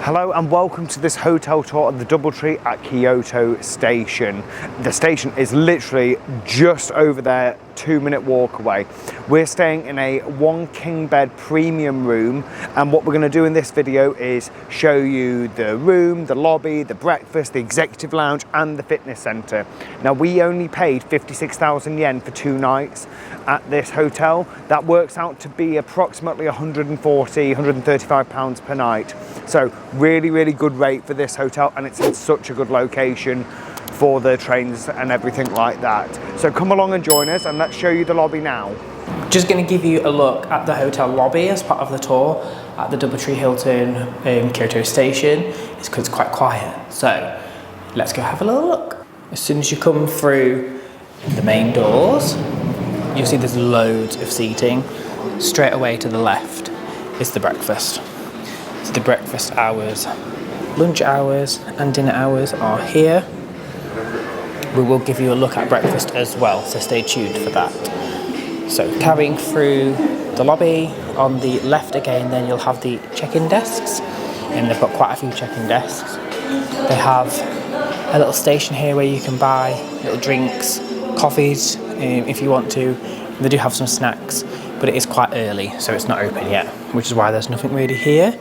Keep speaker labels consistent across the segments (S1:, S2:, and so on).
S1: Hello and welcome to this hotel tour of the Doubletree at Kyoto Station. The station is literally just over there, 2-minute walk away. We're staying in a 1 king bed premium room, and what we're going to do in this video is show you the room, the lobby, the breakfast, the executive lounge and the fitness centre. Now we only paid 56,000 yen for 2 nights at this hotel. That works out to be approximately 140, 135 pounds per night. So really good rate for this hotel, and it's in such a good location for the trains and everything like that. So come along and join us and let's show you the lobby now.
S2: Just going to give you a look at the hotel lobby as part of the tour at the Doubletree Hilton Kyoto Station. It's quite quiet, so let's go have a little look. As soon as you come through the main doors, you'll see there's loads of seating. Straight away to the left is the breakfast. So the breakfast hours, lunch hours and dinner hours are here. We will give you a look at breakfast as well, so stay tuned for that. So carrying through the lobby, on the left again, then you'll have the check-in desks, and they've got quite a few check-in desks. They have a little station here where you can buy little drinks, coffees if you want to. They do have some snacks, but it is quite early, so it's not open yet, which is why there's nothing really here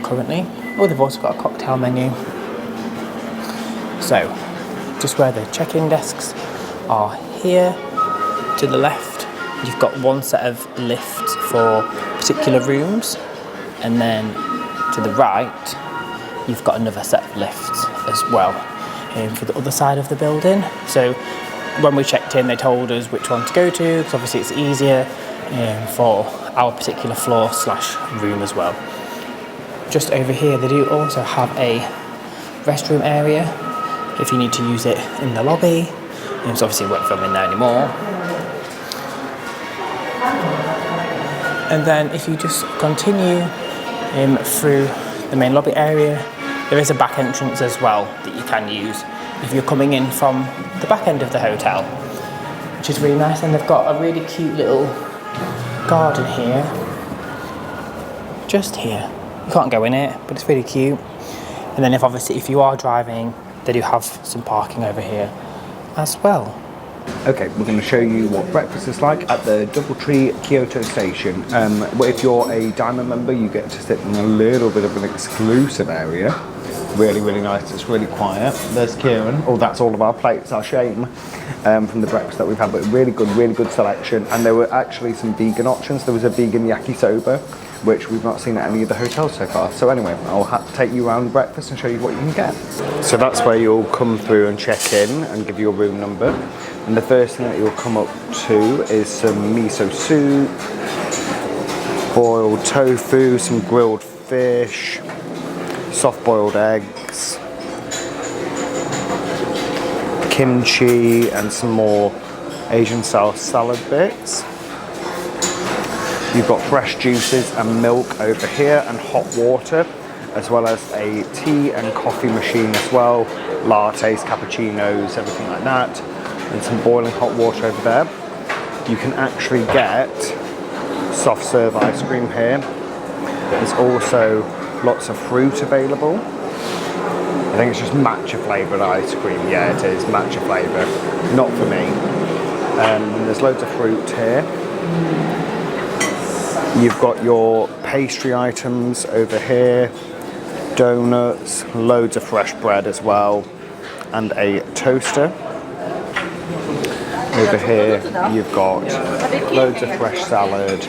S2: currently. Oh, they've also got a cocktail menu. So just where the check-in desks are here, to the left you've got one set of lifts for particular rooms, and then to the right you've got another set of lifts as well for the other side of the building. So when we checked in, they told us which one to go to, because obviously it's easier for our particular floor / room as well. Just over here they do also have a restroom area if you need to use it in the lobby. So obviously we won't film in there anymore. And then if you just continue through the main lobby area, there is a back entrance as well that you can use if you're coming in from the back end of the hotel, which is really nice. And they've got a really cute little garden here, just here. You can't go in it, but it's really cute. And then if you are driving, they do have some parking over here as well.
S1: Okay, we're going to show you what breakfast is like at the Doubletree Kyoto Station. If you're a Diamond member, you get to sit in a little bit of an exclusive area. Really nice, it's really quiet. There's Kieran. Oh, that's all of our plates, our shame, from the breakfast that we've had, but really good selection. And there were actually some vegan options. There was a vegan yakisoba, which we've not seen at any of the hotels so far. So anyway, I'll take you around breakfast and show you what you can get. So that's where you'll come through and check in and give your room number. And the first thing that you'll come up to is some miso soup, boiled tofu, some grilled fish, soft boiled eggs, kimchi and some more Asian style salad bits. You've got fresh juices and milk over here and hot water, as well as a tea and coffee machine as well, lattes, cappuccinos, everything like that, and some boiling hot water over there. You can actually get soft serve ice cream here. There's also lots of fruit available. I think it's just matcha flavoured ice cream. Yeah, it is matcha flavour. Not for me. There's loads of fruit here. You've got your pastry items over here, donuts, loads of fresh bread as well, and a toaster. Over here you've got loads of fresh salad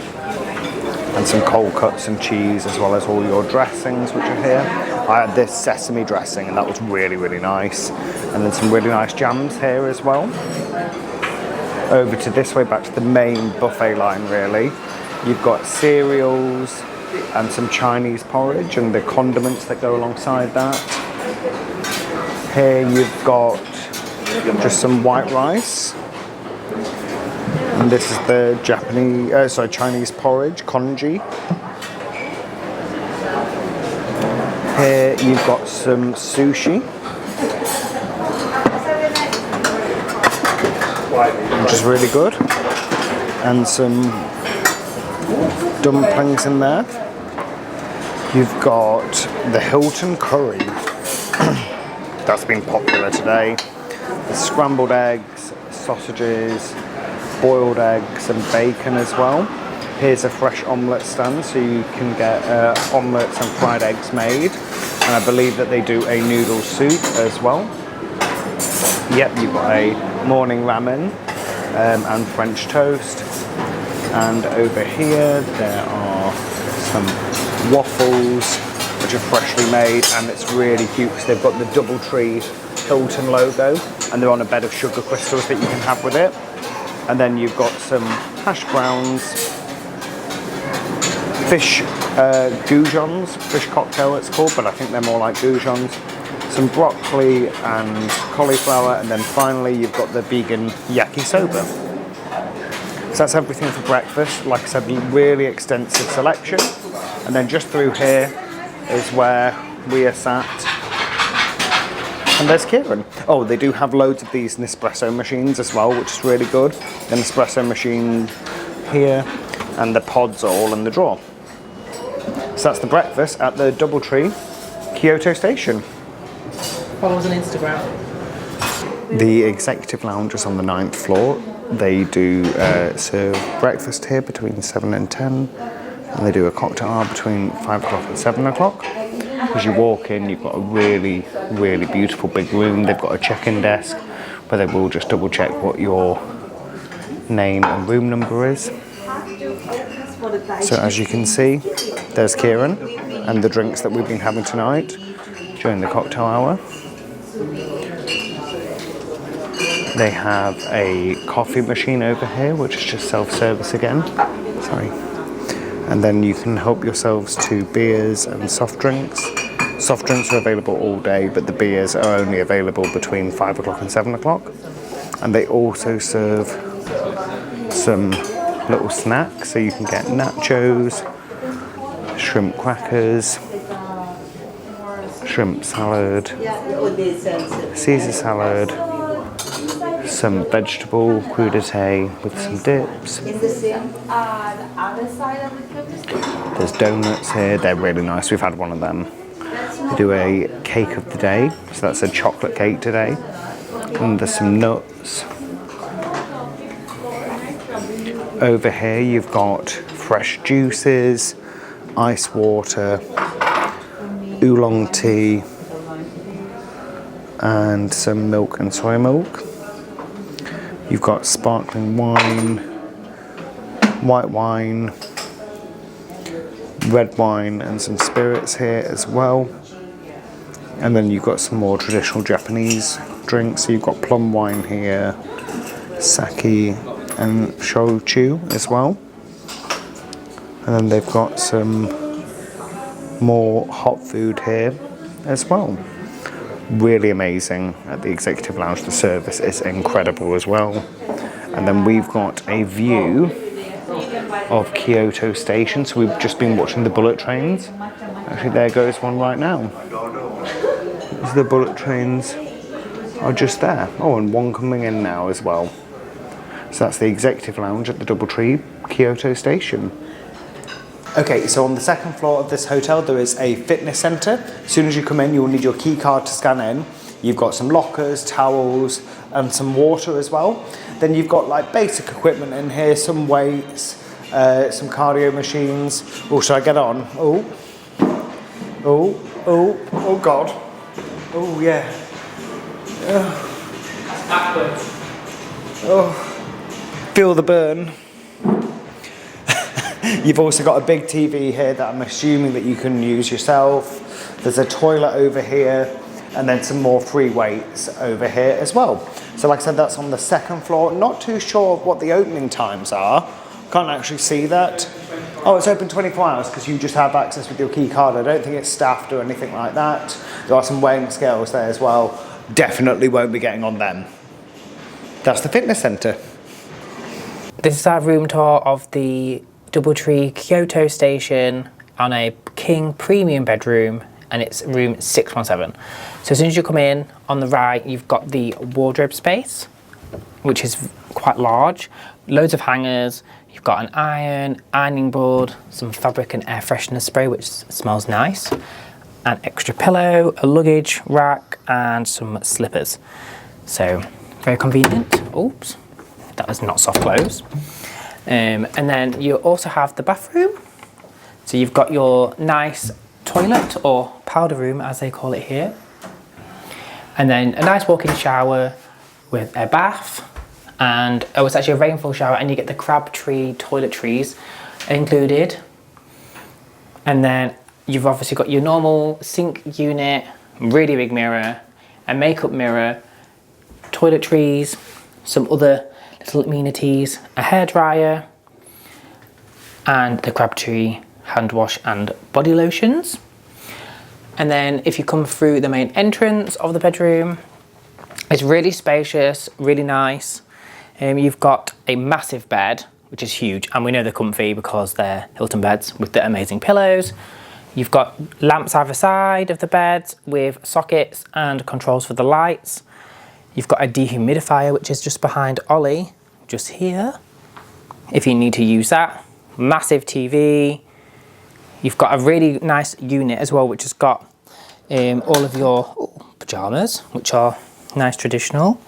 S1: and some cold cuts and cheese, as well as all your dressings which are here. I had this sesame dressing and that was really nice, and then some really nice jams here as well. Over to this way, back to the main buffet line really. You've got cereals and some Chinese porridge and the condiments that go alongside that. Here you've got just some white rice. And this is the Chinese porridge, congee. Here you've got some sushi. which is really good. And some dumplings in there. You've got the Hilton curry. That's been popular today. The scrambled eggs, sausages, boiled eggs and bacon as well. Here's a fresh omelette stand, so you can get omelettes and fried eggs made. And I believe that they do a noodle soup as well. Yep, you've got a morning ramen and French toast. And over here there are some waffles, which are freshly made, and it's really cute because they've got the Doubletree Hilton logo, and they're on a bed of sugar crystals that you can have with it. And then you've got some hash browns, fish goujons, fish cocktail it's called, but I think they're more like goujons. Some broccoli and cauliflower, and then finally you've got the vegan yakisoba. So that's everything for breakfast. Like I said, really extensive selection. And then just through here is where we are sat. And there's Kieran. Oh, they do have loads of these Nespresso machines as well, which is really good. The Nespresso machine here, and the pods are all in the drawer. So that's the breakfast at the Doubletree Kyoto Station.
S2: Follow us on Instagram.
S1: The executive lounge is on the 9th floor. They do serve breakfast here between 7 and 10. And they do a cocktail hour between 5 o'clock and 7 o'clock. As you walk in, you've got a really, really beautiful big room. They've got a check-in desk where they will just double check what your name and room number is. So as you can see, there's Kieran and the drinks that we've been having tonight during the cocktail hour. They have a coffee machine over here, which is just self-service again. Sorry. And then you can help yourselves to beers and soft drinks. Soft drinks are available all day, but the beers are only available between 5 o'clock and 7 o'clock. And they also serve some little snacks, so you can get nachos, shrimp crackers, shrimp salad, Caesar salad, some vegetable crudité with some dips. There's donuts here, they're really nice, we've had one of them. They do a cake of the day, so that's a chocolate cake today. And there's some nuts. Over here you've got fresh juices, ice water, oolong tea, and some milk and soy milk. You've got sparkling wine, white wine, red wine, and some spirits here as well. And then you've got some more traditional Japanese drinks. So you've got plum wine here, sake, and shochu as well. And then they've got some more hot food here as well. Really amazing at the executive lounge. The service is incredible as well. And then we've got a view of Kyoto Station. So we've just been watching the bullet trains. Actually, there goes one right now. The bullet trains are just there. Oh, and one coming in now as well. So that's the executive lounge at the Doubletree Kyoto Station. Okay, so on the second floor of this hotel there is a fitness centre. As soon as you come in, you'll need your key card to scan in. You've got some lockers, towels, and some water as well. Then you've got like basic equipment in here, some weights, some cardio machines. Oh, should I get on? Oh God. Oh yeah.
S2: Backwards.
S1: Oh. Feel the burn. You've also got a big TV here that I'm assuming that you can use yourself. There's a toilet over here, and then some more free weights over here as well. So like I said, that's on the second floor. Not too sure what the opening times are. Can't actually see that. Oh, it's open 24 hours because you just have access with your key card. I don't think it's staffed or anything like that. There are some weighing scales there as well. Definitely won't be getting on them. That's the fitness centre.
S2: This is our room tour of the Doubletree Kyoto Station on a king premium bedroom, and it's room 617. So as soon as you come in, on the right, you've got the wardrobe space. which is quite large. Loads of hangers. You've got an iron, ironing board, some fabric and air freshener spray, which smells nice. An extra pillow, a luggage rack, and some slippers. So very convenient. Oops, that is not soft close. And then you also have the bathroom. So you've got your nice toilet, or powder room as they call it here. And then a nice walk-in shower with a bath. And oh, it's actually a rainfall shower, and you get the Doubletree toiletries included. And then you've obviously got your normal sink unit, really big mirror, a makeup mirror, toiletries, some other little amenities, a hairdryer, and the Doubletree hand wash and body lotions. And then if you come through the main entrance of the bedroom, it's really spacious, really nice. You've got a massive bed, which is huge, and we know they're comfy because they're Hilton beds with the amazing pillows. You've got lamps either side of the bed with sockets and controls for the lights. You've got a dehumidifier, which is just behind Ollie, just here, if you need to use that. Massive TV. You've got a really nice unit as well, which has got all of your pyjamas, which are nice traditional.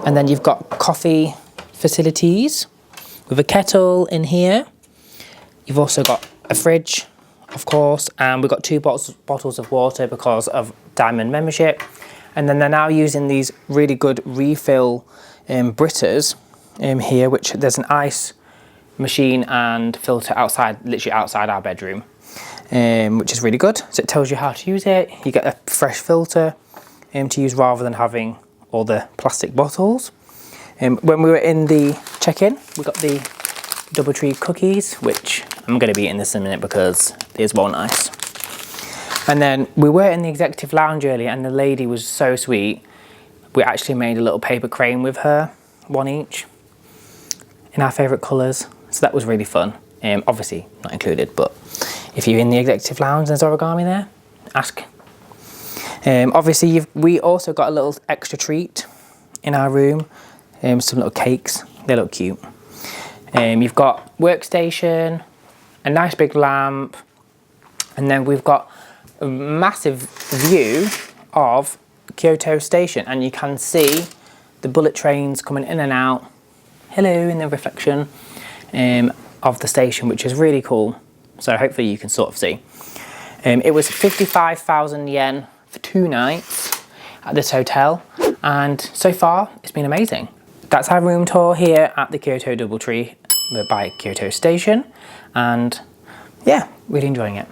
S2: And then you've got coffee facilities with a kettle in here. You've also got a fridge, of course, and we've got 2 bottles of water because of Diamond membership. And then they're now using these really good refill Britas here, which there's an ice machine and filter outside, literally outside our bedroom, which is really good. So it tells you how to use it. You get a fresh filter to use rather than having all the plastic bottles. When we were in the check-in, we got the Doubletree cookies, which I'm going to be eating this in a minute because these were nice. And then we were in the executive lounge earlier, and the lady was so sweet. We actually made a little paper crane with her, 1 each, in our favourite colours. So that was really fun. Obviously not included, but if you're in the executive lounge and there's origami there, ask. Obviously we also got a little extra treat in our room, some little cakes. They look cute. You've got workstation, a nice big lamp, and then we've got a massive view of Kyoto Station, and you can see the bullet trains coming in and out, hello, in the reflection of the station, which is really cool. So hopefully you can sort of see. It was 55,000 yen for 2 nights at this hotel, and so far it's been amazing. That's our room tour here at the Kyoto Doubletree by Kyoto Station, and yeah, really enjoying it.